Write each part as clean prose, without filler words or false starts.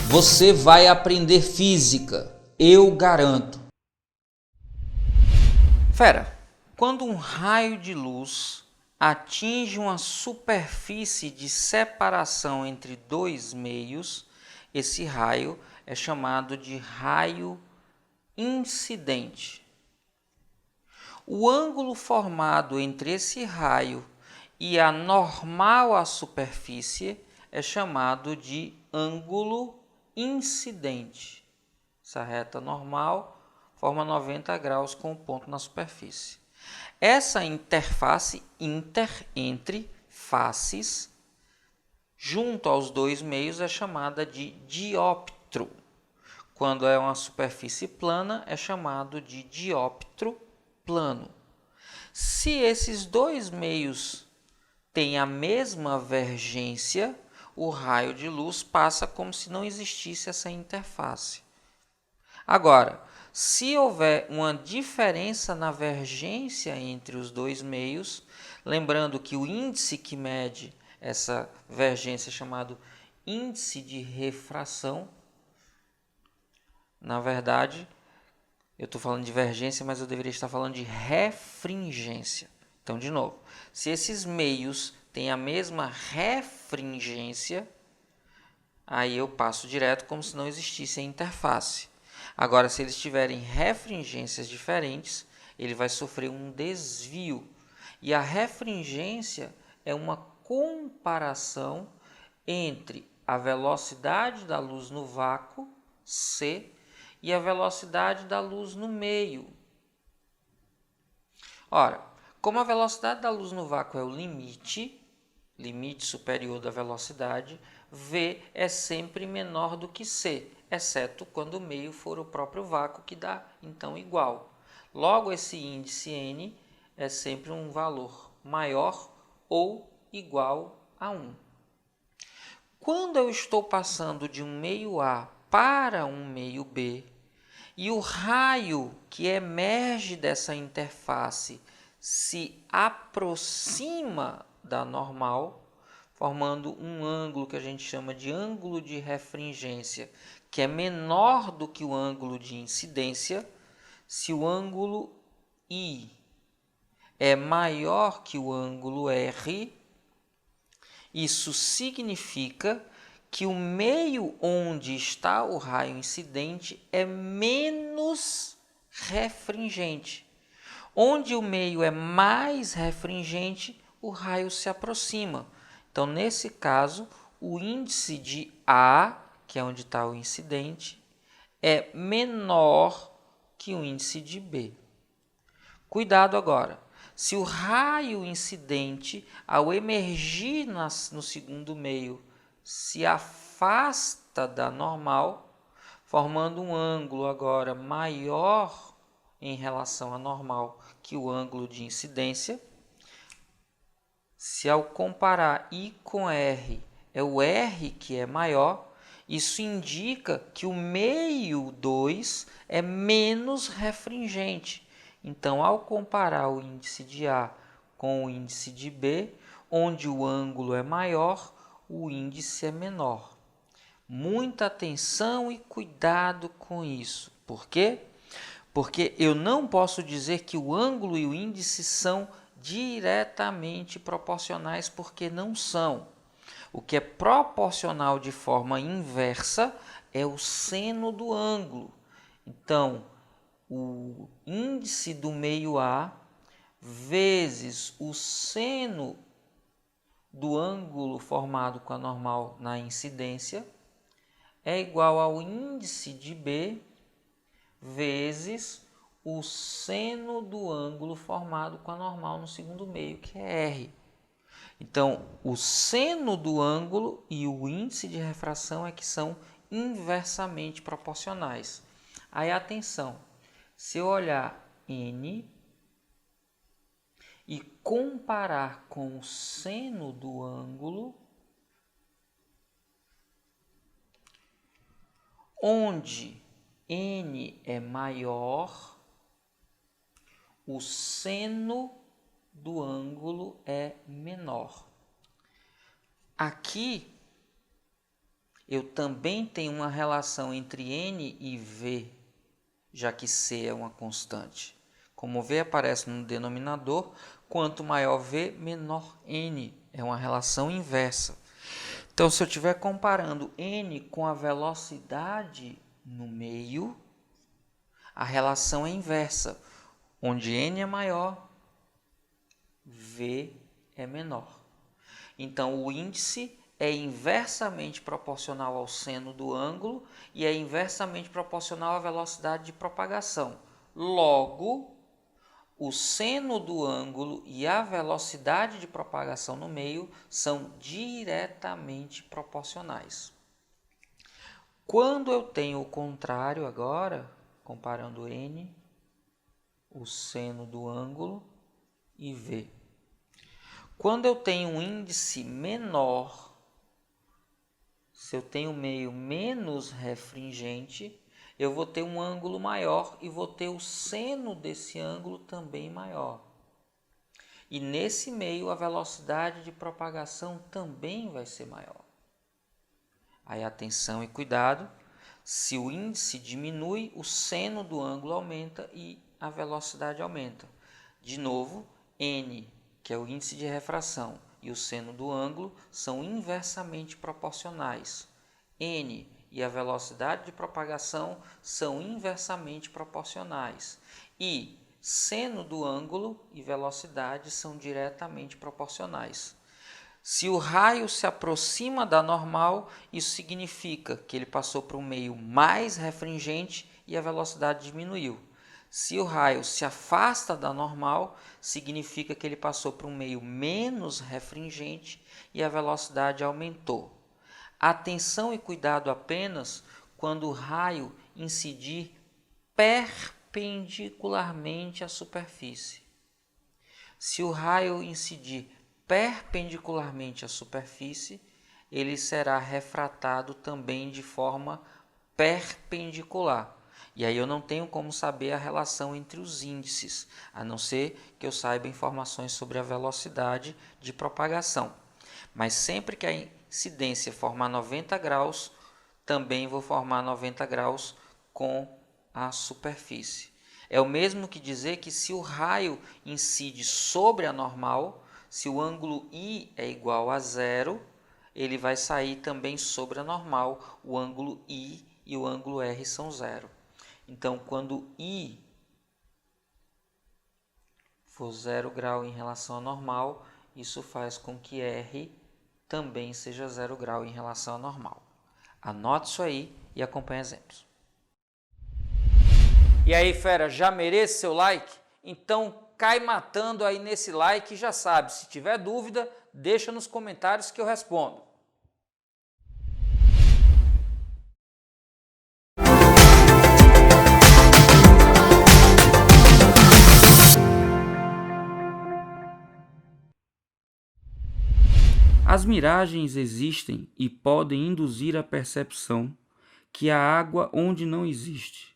Você vai aprender física, eu garanto. Fera, quando um raio de luz atinge uma superfície de separação entre dois meios, esse raio é chamado de raio incidente. O ângulo formado entre esse raio e a normal à superfície é chamado de ângulo incidente. Essa reta normal forma 90 graus com o ponto na superfície. Essa interface entre faces junto aos dois meios é chamada de dióptro. Quando é uma superfície plana, é chamado de dióptro plano. Se esses dois meios têm a mesma vergência, o raio de luz passa como se não existisse essa interface. Agora, se houver uma diferença na vergência entre os dois meios, lembrando que o índice que mede essa vergência é chamado índice de refração. Na verdade, eu estou falando de vergência, mas eu deveria estar falando de refringência. Então, de novo, se esses meios têm a mesma refringência, aí eu passo direto como se não existisse a interface. Agora, se eles tiverem refringências diferentes, ele vai sofrer um desvio. E a refringência é uma comparação entre a velocidade da luz no vácuo, c, e a velocidade da luz no meio. Ora, como a velocidade da luz no vácuo é o limite superior da velocidade, v é sempre menor do que c, exceto quando o meio for o próprio vácuo, que dá então igual. Logo, esse índice n é sempre um valor maior ou igual a 1. Quando eu estou passando de um meio A para um meio B, e o raio que emerge dessa interface se aproxima da normal, formando um ângulo que a gente chama de ângulo de refringência, que é menor do que o ângulo de incidência. Se o ângulo I é maior que o ângulo R, isso significa que o meio onde está o raio incidente é menos refringente. Onde o meio é mais refringente, o raio se aproxima. Então, nesse caso, o índice de A, que é onde está o incidente, é menor que o índice de B. Cuidado agora. Se o raio incidente, ao emergir no segundo meio, se afasta da normal, formando um ângulo agora maior em relação à normal que o ângulo de incidência, se ao comparar I com R, é o R que é maior, isso indica que o meio 2 é menos refringente. Então, ao comparar o índice de A com o índice de B, onde o ângulo é maior, o índice é menor. Muita atenção e cuidado com isso. Por quê? Porque eu não posso dizer que o ângulo e o índice são diretamente proporcionais, porque não são. O que é proporcional de forma inversa é o seno do ângulo. Então, o índice do meio A vezes o seno do ângulo formado com a normal na incidência é igual ao índice de B vezes o seno do ângulo formado com a normal no segundo meio, que é R. Então, o seno do ângulo e o índice de refração é que são inversamente proporcionais. Aí, atenção, se eu olhar N e comparar com o seno do ângulo, onde N é maior, o seno do ângulo é menor. Aqui eu também tenho uma relação entre N e V, já que C é uma constante. Como V aparece no denominador, quanto maior V, menor N. É uma relação inversa. Então, se eu estiver comparando N com a velocidade no meio, a relação é inversa. Onde N é maior, V é menor. Então, o índice é inversamente proporcional ao seno do ângulo e é inversamente proporcional à velocidade de propagação. Logo, o seno do ângulo e a velocidade de propagação no meio são diretamente proporcionais. Quando eu tenho o contrário agora, comparando N, o seno do ângulo e V. Quando eu tenho um índice menor, se eu tenho meio menos refringente, eu vou ter um ângulo maior e vou ter o seno desse ângulo também maior. E nesse meio a velocidade de propagação também vai ser maior. Aí atenção e cuidado, se o índice diminui, o seno do ângulo aumenta e a velocidade aumenta. De novo, N, que é o índice de refração, e o seno do ângulo são inversamente proporcionais. N e a velocidade de propagação são inversamente proporcionais. E seno do ângulo e velocidade são diretamente proporcionais. Se o raio se aproxima da normal, isso significa que ele passou por um meio mais refringente e a velocidade diminuiu. Se o raio se afasta da normal, significa que ele passou por um meio menos refringente e a velocidade aumentou. Atenção e cuidado apenas quando o raio incidir perpendicularmente à superfície. Se o raio incidir perpendicularmente à superfície, ele será refratado também de forma perpendicular. E aí eu não tenho como saber a relação entre os índices, a não ser que eu saiba informações sobre a velocidade de propagação. Mas sempre que a incidência formar 90 graus, também vou formar 90 graus com a superfície. É o mesmo que dizer que se o raio incide sobre a normal, se o ângulo I é igual a zero, ele vai sair também sobre a normal, o ângulo I e o ângulo R são zero. Então, quando I for 0 grau em relação à normal, isso faz com que R também seja 0 grau em relação à normal. Anote isso aí e acompanhe exemplos. E aí, fera, já merece seu like? Então cai matando aí nesse like e já sabe, se tiver dúvida, deixa nos comentários que eu respondo. As miragens existem e podem induzir a percepção que há água onde não existe.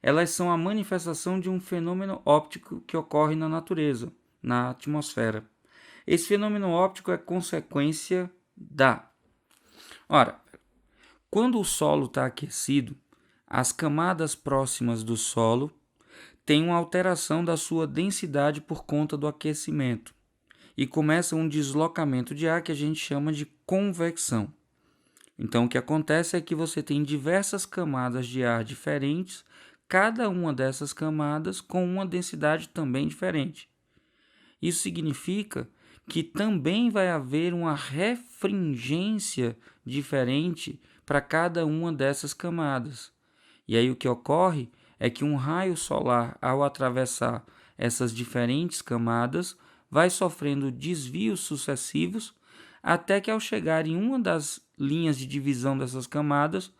Elas são a manifestação de um fenômeno óptico que ocorre na natureza, na atmosfera. Esse fenômeno óptico é consequência da... Ora, quando o solo está aquecido, as camadas próximas do solo têm uma alteração da sua densidade por conta do aquecimento e começa um deslocamento de ar que a gente chama de convecção. Então, o que acontece é que você tem diversas camadas de ar diferentes, cada uma dessas camadas com uma densidade também diferente. Isso significa que também vai haver uma refringência diferente para cada uma dessas camadas. E aí o que ocorre é que um raio solar, ao atravessar essas diferentes camadas, vai sofrendo desvios sucessivos até que, ao chegar em uma das linhas de divisão dessas camadas,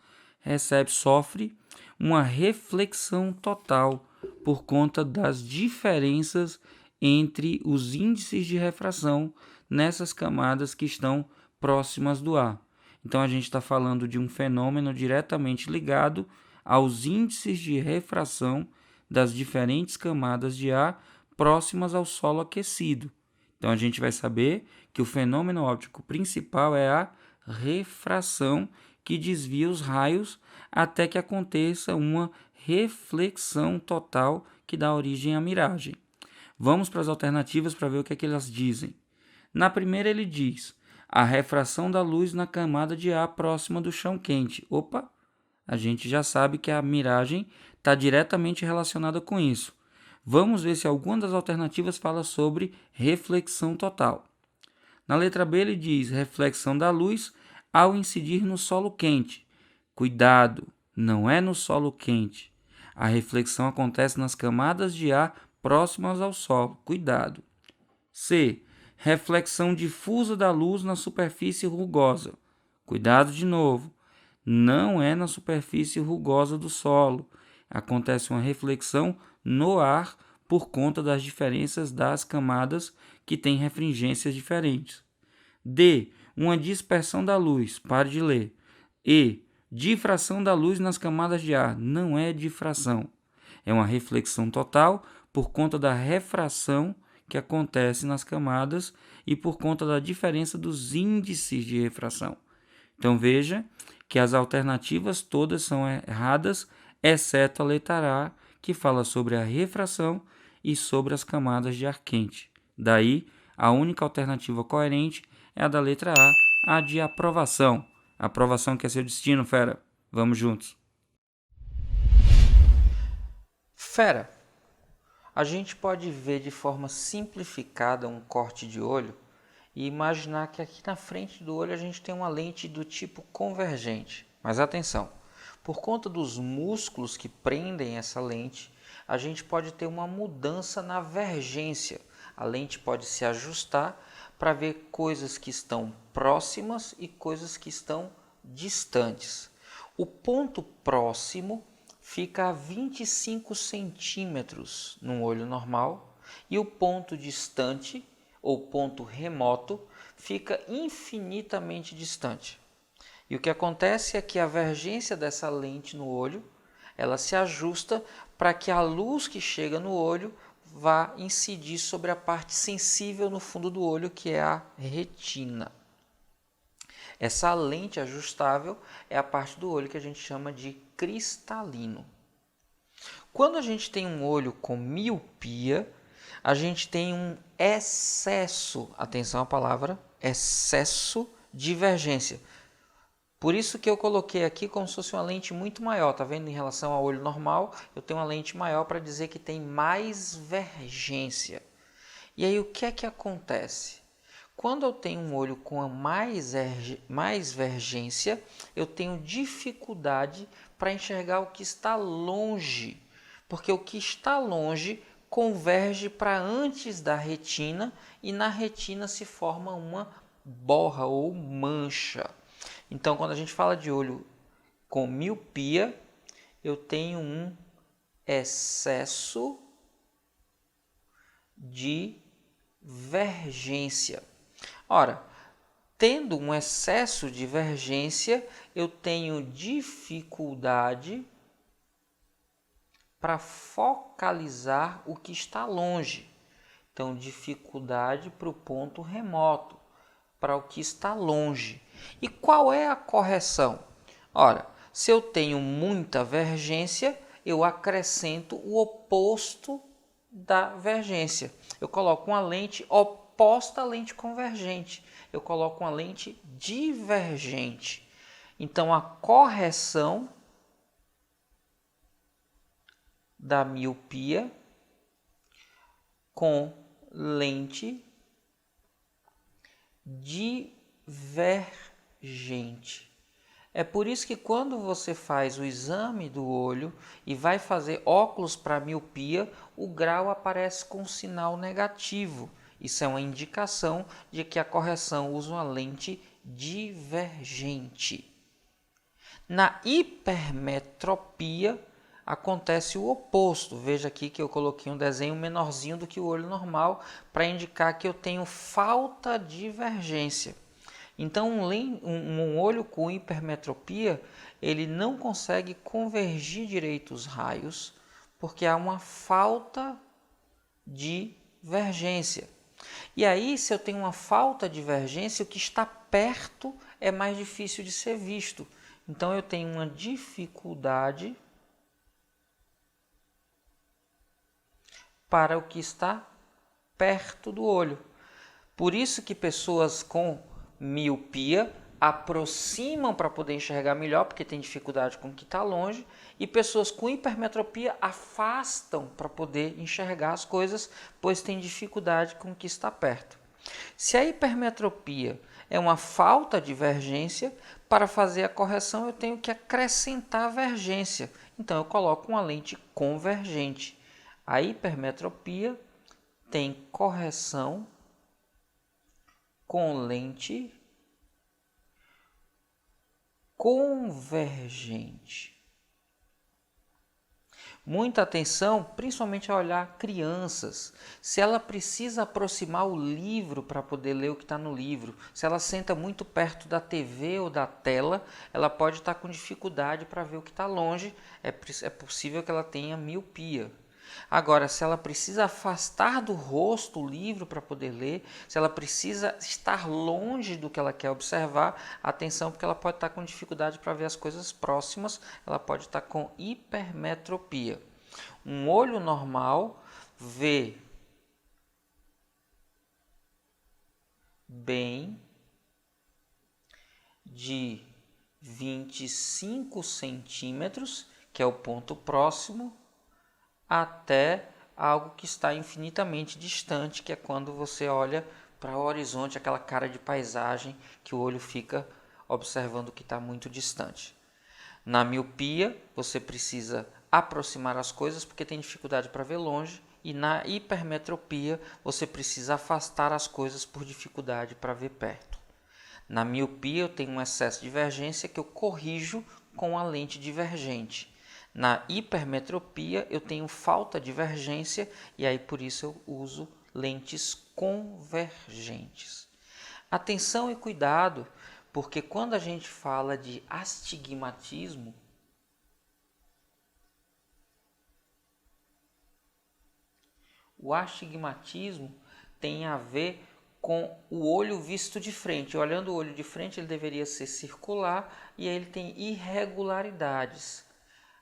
sofre uma reflexão total por conta das diferenças entre os índices de refração nessas camadas que estão próximas do ar. Então a gente está falando de um fenômeno diretamente ligado aos índices de refração das diferentes camadas de ar próximas ao solo aquecido. Então a gente vai saber que o fenômeno óptico principal é a refração, que desvia os raios até que aconteça uma reflexão total que dá origem à miragem. Vamos para as alternativas para ver o que é que elas dizem. Na primeira ele diz: a refração da luz na camada de ar próxima do chão quente. Opa, a gente já sabe que a miragem está diretamente relacionada com isso. Vamos ver se alguma das alternativas fala sobre reflexão total. Na letra B ele diz: reflexão da luz ao incidir no solo quente. Cuidado, não é no solo quente. A reflexão acontece nas camadas de ar próximas ao solo. Cuidado. C. Reflexão difusa da luz na superfície rugosa. Cuidado de novo. Não é na superfície rugosa do solo. Acontece uma reflexão no ar por conta das diferenças das camadas que têm refringências diferentes. D. Uma dispersão da luz. Pare de ler. E. Difração da luz nas camadas de ar. Não é difração. É uma reflexão total por conta da refração que acontece nas camadas e por conta da diferença dos índices de refração. Então veja que as alternativas todas são erradas, exceto a letra A, que fala sobre a refração e sobre as camadas de ar quente. Daí, a única alternativa coerente é a da letra A de aprovação. Aprovação que é seu destino, fera. Vamos juntos. Fera, a gente pode ver de forma simplificada um corte de olho e imaginar que aqui na frente do olho a gente tem uma lente do tipo convergente. Mas atenção, por conta dos músculos que prendem essa lente, a gente pode ter uma mudança na vergência. A lente pode se ajustar para ver coisas que estão próximas e coisas que estão distantes. O ponto próximo fica a 25 centímetros no olho normal e o ponto distante ou ponto remoto fica infinitamente distante. E o que acontece é que a vergência dessa lente no olho, ela se ajusta para que a luz que chega no olho vá incidir sobre a parte sensível no fundo do olho, que é a retina. Essa lente ajustável é a parte do olho que a gente chama de cristalino. Quando a gente tem um olho com miopia, a gente tem um excesso, atenção à palavra, excesso de divergência. Por isso que eu coloquei aqui como se fosse uma lente muito maior, tá vendo? Em relação ao olho normal, eu tenho uma lente maior para dizer que tem mais vergência. E aí o que é que acontece? Quando eu tenho um olho com mais vergência, eu tenho dificuldade para enxergar o que está longe, porque o que está longe converge para antes da retina e na retina se forma uma borra ou mancha. Então, quando a gente fala de olho com miopia, eu tenho um excesso de vergência. Ora, tendo um excesso de vergência, eu tenho dificuldade para focalizar o que está longe. Então, dificuldade para o ponto remoto, para o que está longe. E qual é a correção? Ora, se eu tenho muita vergência, eu acrescento o oposto da vergência. Eu coloco uma lente oposta à lente convergente. Eu coloco uma lente divergente. Então, a correção da miopia com lente divergente. É por isso que quando você faz o exame do olho e vai fazer óculos para miopia, o grau aparece com sinal negativo. Isso é uma indicação de que a correção usa uma lente divergente. Na hipermetropia acontece o oposto. Veja aqui que eu coloquei um desenho menorzinho do que o olho normal para indicar que eu tenho falta de divergência. Então, um olho com hipermetropia, ele não consegue convergir direito os raios, porque há uma falta de divergência. E aí, se eu tenho uma falta de divergência, o que está perto é mais difícil de ser visto. Então eu tenho uma dificuldade para o que está perto do olho. Por isso que pessoas com miopia aproximam para poder enxergar melhor, porque tem dificuldade com o que está longe, e pessoas com hipermetropia afastam para poder enxergar as coisas, pois tem dificuldade com o que está perto. Se a hipermetropia é uma falta de divergência, para fazer a correção eu tenho que acrescentar vergência. Então eu coloco uma lente convergente. A hipermetropia tem correção com lente convergente. Muita atenção, principalmente a olhar crianças. Se ela precisa aproximar o livro para poder ler o que está no livro, se ela senta muito perto da TV ou da tela, ela pode estar com dificuldade para ver o que está longe. É possível que ela tenha miopia. Agora, se ela precisa afastar do rosto o livro para poder ler, se ela precisa estar longe do que ela quer observar, atenção, porque ela pode estar com dificuldade para ver as coisas próximas, ela pode estar com hipermetropia. Um olho normal vê bem de 25 centímetros, que é o ponto próximo, até algo que está infinitamente distante, que é quando você olha para o horizonte, aquela cara de paisagem que o olho fica observando que está muito distante. Na miopia, você precisa aproximar as coisas porque tem dificuldade para ver longe, e na hipermetropia, você precisa afastar as coisas por dificuldade para ver perto. Na miopia, eu tenho um excesso de divergência que eu corrijo com a lente divergente. Na hipermetropia, eu tenho falta de divergência e aí por isso eu uso lentes convergentes. Atenção e cuidado, porque quando a gente fala de astigmatismo, o astigmatismo tem a ver com o olho visto de frente. Olhando o olho de frente, ele deveria ser circular e aí ele tem irregularidades.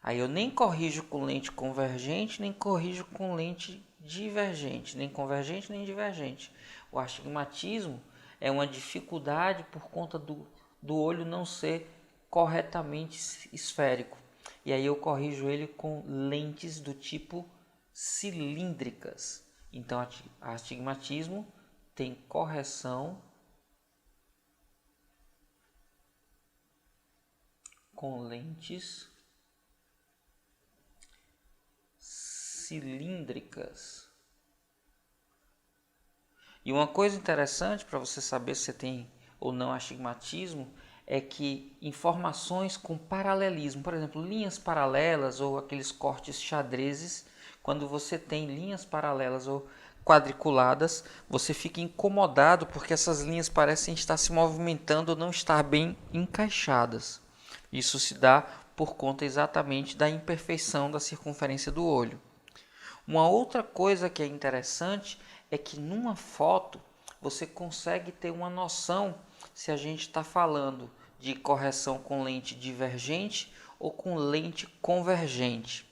Aí eu nem corrijo com lente convergente, nem corrijo com lente divergente, nem convergente, nem divergente. O astigmatismo é uma dificuldade por conta do olho não ser corretamente esférico. E aí eu corrijo ele com lentes do tipo cilíndricas. Então, astigmatismo tem correção com lentes cilíndricas. E uma coisa interessante para você saber se você tem ou não astigmatismo é que informações com paralelismo, por exemplo, linhas paralelas ou aqueles cortes xadrezes, quando você tem linhas paralelas ou quadriculadas, você fica incomodado porque essas linhas parecem estar se movimentando ou não estar bem encaixadas. Isso se dá por conta exatamente da imperfeição da circunferência do olho. Uma outra coisa que é interessante é que numa foto você consegue ter uma noção se a gente está falando de correção com lente divergente ou com lente convergente.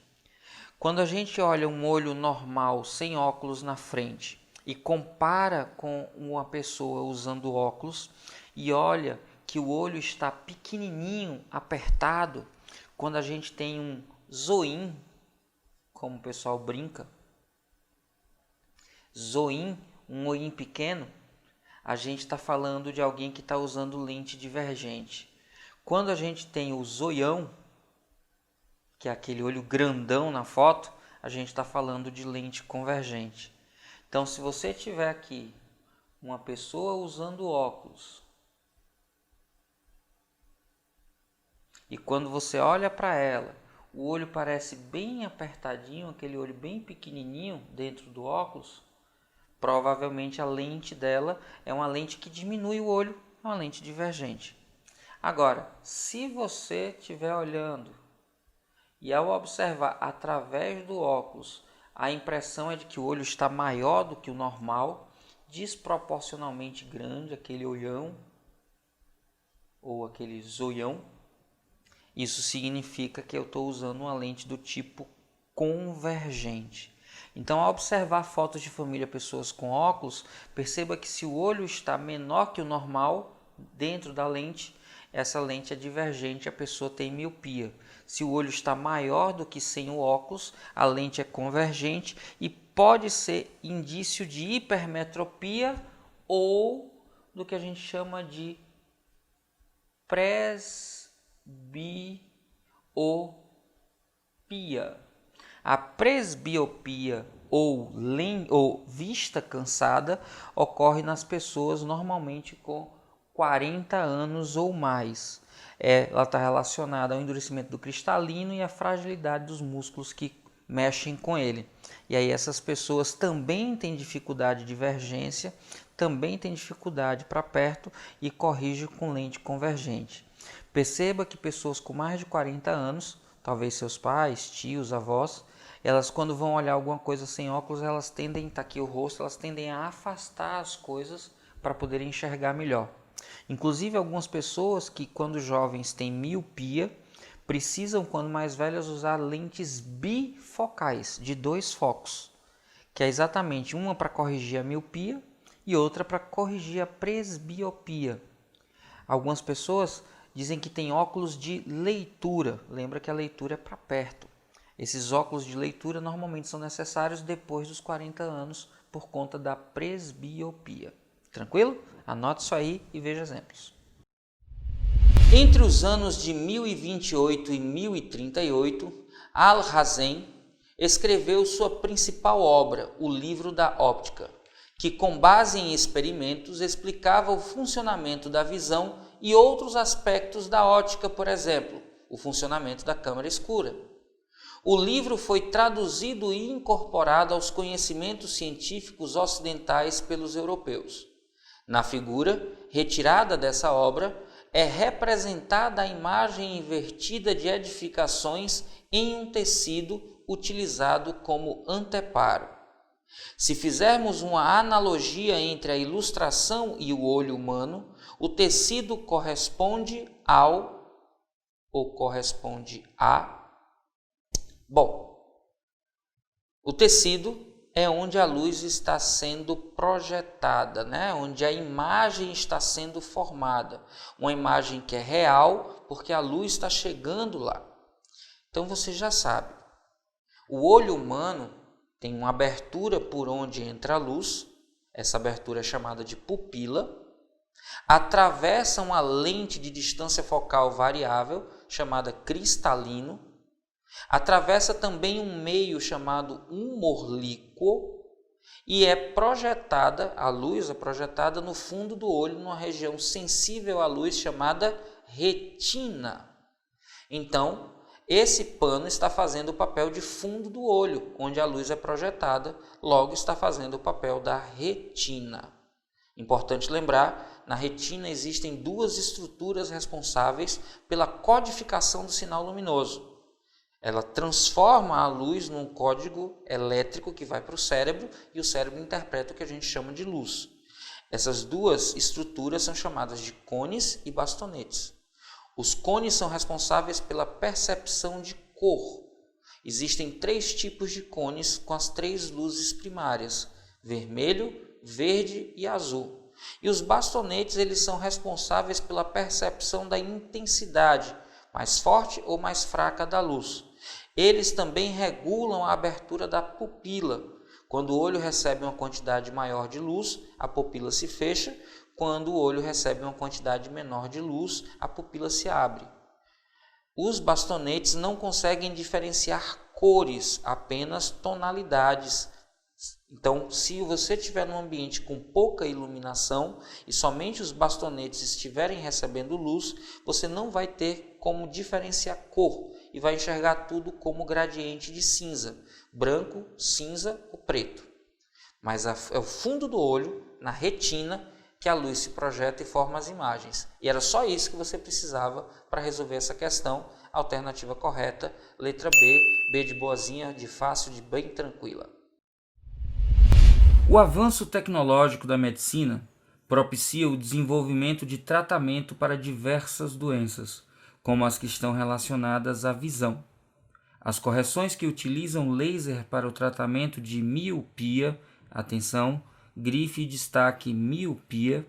Quando a gente olha um olho normal sem óculos na frente e compara com uma pessoa usando óculos e olha que o olho está pequenininho, apertado, quando a gente tem um zoom, como o pessoal brinca, zoom, um olhinho pequeno, a gente está falando de alguém que está usando lente divergente. Quando a gente tem o zoião, que é aquele olho grandão na foto, a gente está falando de lente convergente. Então, se você tiver aqui uma pessoa usando óculos e quando você olha para ela, o olho parece bem apertadinho, aquele olho bem pequenininho dentro do óculos, provavelmente a lente dela é uma lente que diminui o olho, é uma lente divergente. Agora, se você estiver olhando e ao observar através do óculos, a impressão é de que o olho está maior do que o normal, desproporcionalmente grande, aquele olhão ou aquele zoião, Isso significa que eu estou usando uma lente do tipo convergente. Então, ao observar fotos de família, pessoas com óculos, perceba que se o olho está menor que o normal dentro da lente, essa lente é divergente, a pessoa tem miopia. Se o olho está maior do que sem o óculos, a lente é convergente e pode ser indício de hipermetropia ou do que a gente chama de presbiopia. A presbiopia ou vista cansada ocorre nas pessoas normalmente com 40 anos ou mais. Ela está relacionada ao endurecimento do cristalino e à fragilidade dos músculos que mexem com ele. E aí essas pessoas também têm dificuldade de divergência, também têm dificuldade para perto e corrigem com lente convergente. Perceba que pessoas com mais de 40 anos, talvez seus pais, tios, avós, elas quando vão olhar alguma coisa sem óculos, elas tendem, tá aqui o rosto, elas tendem a afastar as coisas para poderem enxergar melhor. Inclusive algumas pessoas que quando jovens têm miopia, precisam quando mais velhas usar lentes bifocais, de 2 focos, que é exatamente uma para corrigir a miopia e outra para corrigir a presbiopia. Algumas pessoas dizem que têm óculos de leitura, lembra que a leitura é para perto. Esses óculos de leitura normalmente são necessários depois dos 40 anos por conta da presbiopia. Tranquilo? Anote isso aí e veja exemplos. Entre os anos de 1028 e 1038, Alhazen escreveu sua principal obra, o Livro da Óptica, que com base em experimentos explicava o funcionamento da visão e outros aspectos da ótica, por exemplo, o funcionamento da câmara escura. O livro foi traduzido e incorporado aos conhecimentos científicos ocidentais pelos europeus. Na figura retirada dessa obra, é representada a imagem invertida de edificações em um tecido utilizado como anteparo. Se fizermos uma analogia entre a ilustração e o olho humano, o tecido corresponde a. O tecido é onde a luz está sendo projetada, né? Onde a imagem está sendo formada. Uma imagem que é real, porque a luz está chegando lá. Então você já sabe, o olho humano tem uma abertura por onde entra a luz, essa abertura é chamada de pupila, atravessa uma lente de distância focal variável, chamada cristalino, atravessa também um meio chamado humor líquido e a luz é projetada no fundo do olho, numa região sensível à luz chamada retina. Então, esse pano está fazendo o papel de fundo do olho, onde a luz é projetada, logo está fazendo o papel da retina. Importante lembrar, na retina existem 2 estruturas responsáveis pela codificação do sinal luminoso. Ela transforma a luz num código elétrico que vai para o cérebro e o cérebro interpreta o que a gente chama de luz. Essas 2 estruturas são chamadas de cones e bastonetes. Os cones são responsáveis pela percepção de cor. Existem 3 tipos de cones com as 3 luzes primárias: vermelho, verde e azul. E os bastonetes eles são responsáveis pela percepção da intensidade, mais forte ou mais fraca da luz. Eles também regulam a abertura da pupila. Quando o olho recebe uma quantidade maior de luz, a pupila se fecha. Quando o olho recebe uma quantidade menor de luz, a pupila se abre. Os bastonetes não conseguem diferenciar cores, apenas tonalidades. Então, se você estiver num ambiente com pouca iluminação e somente os bastonetes estiverem recebendo luz, você não vai ter como diferenciar cor e vai enxergar tudo como gradiente de cinza, branco, cinza ou preto. Mas é o fundo do olho, na retina, que a luz se projeta e forma as imagens. E era só isso que você precisava para resolver essa questão. Alternativa correta, letra B, B de boazinha, de fácil, de bem tranquila. O avanço tecnológico da medicina propicia o desenvolvimento de tratamento para diversas doenças, como as que estão relacionadas à visão. As correções que utilizam laser para o tratamento de miopia, atenção, grife e destaque miopia,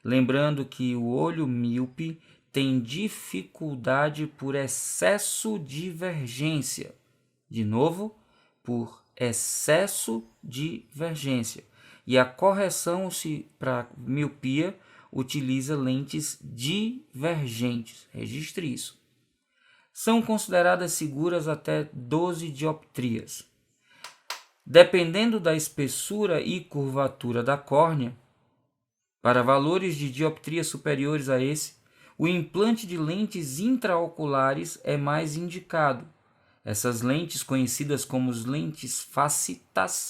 lembrando que o olho míope tem dificuldade por excesso de divergência. De novo, por excesso de divergência. E a correção para miopia utiliza lentes divergentes. Registre isso. São consideradas seguras até 12 dioptrias. Dependendo da espessura e curvatura da córnea, para valores de dioptria superiores a esse, o implante de lentes intraoculares é mais indicado. Essas lentes, conhecidas como lentes fácicas,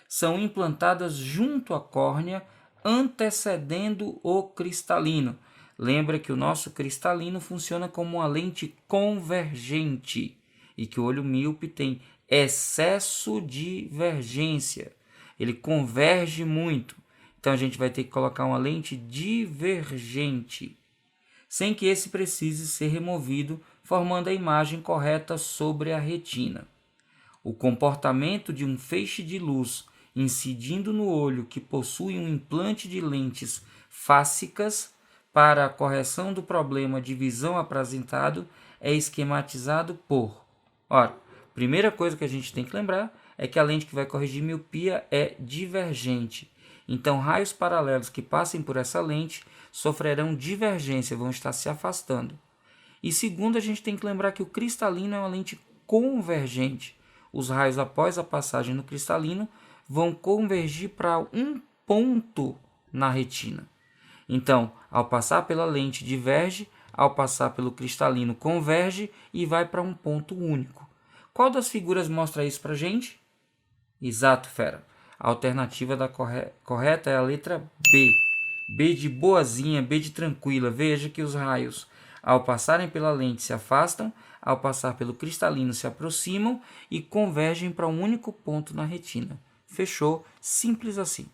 são implantadas junto à córnea, antecedendo o cristalino. Lembra que o nosso cristalino funciona como uma lente convergente e que o olho míope tem excesso de divergência. Ele converge muito. Então a gente vai ter que colocar uma lente divergente, sem que esse precise ser removido, formando a imagem correta sobre a retina. O comportamento de um feixe de luz incidindo no olho que possui um implante de lentes fácicas para a correção do problema de visão apresentado é esquematizado por... Ora, primeira coisa que a gente tem que lembrar é que a lente que vai corrigir miopia é divergente. Então, raios paralelos que passem por essa lente sofrerão divergência, vão estar se afastando. E segundo, a gente tem que lembrar que o cristalino é uma lente convergente. Os raios, após a passagem no cristalino, vão convergir para um ponto na retina. Então, ao passar pela lente, diverge, ao passar pelo cristalino, converge e vai para um ponto único. Qual das figuras mostra isso para a gente? Exato, fera. A alternativa da correta é a letra B. B de boazinha, B de tranquila. Veja que os raios, ao passarem pela lente, se afastam, ao passar pelo cristalino, se aproximam e convergem para um único ponto na retina. Fechou? Simples assim.